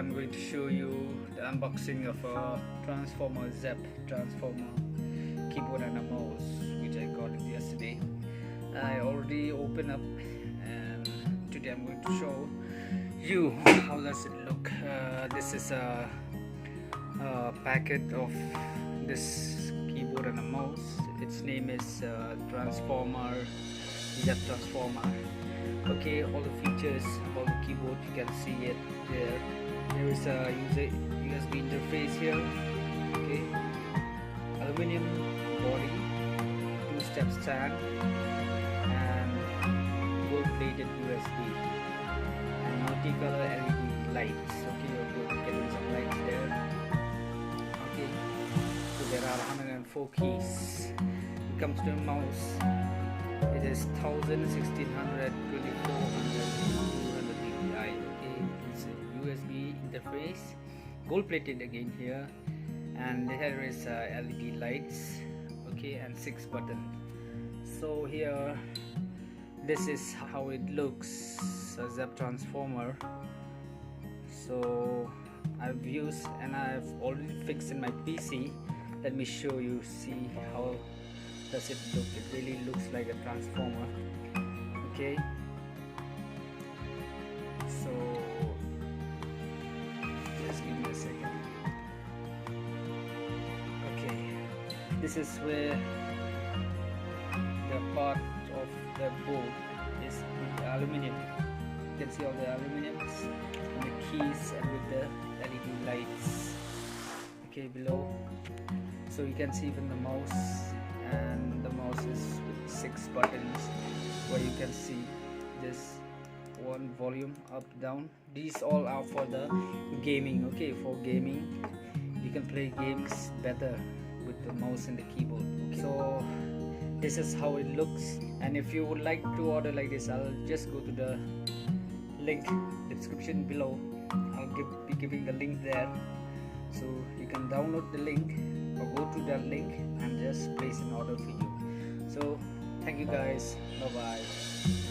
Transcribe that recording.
I'm going to show you the unboxing of a Transformer Zeb Transformer keyboard and a mouse which I got it yesterday. I already opened up and today I'm going to show you how does it look. This is a packet of this keyboard and a mouse. Its name is Transformer Zeb Transformer. Okay, all the features, all the keyboard, you can see it there. There is a USB interface here. Okay, aluminum body, 2-step stand, and gold-plated USB and multicolor LED lights. Okay, you're getting some lights there. Okay, so there are 104 keys. It comes to a mouse. It is 1000, 1600, 2400, 200 dpi. Okay, it's a USB interface, gold plated again here, and here is LED lights. Okay, and 6 buttons. So here, this is how it looks, a Zeb Transformer. So I've used and I've already fixed in my PC. Let me show you, see how does it look. It really looks like a transformer. Okay, so just give me a second. Okay, this is where the part of the board is with the aluminum. You can see all the aluminums and the keys and with the LED lights. Okay, below, so you can see even the mouse, and the mouse is with 6 buttons where you can see this one volume up, down. These all are for the gaming. Okay, for gaming you can play games better with the mouse and the keyboard. Okay. So this is how it looks, and if you would like to order like this, I'll just go to the link description below. I'll be giving the link there, so you can download the link or go to that link and just place an order for you. So thank you guys, bye bye.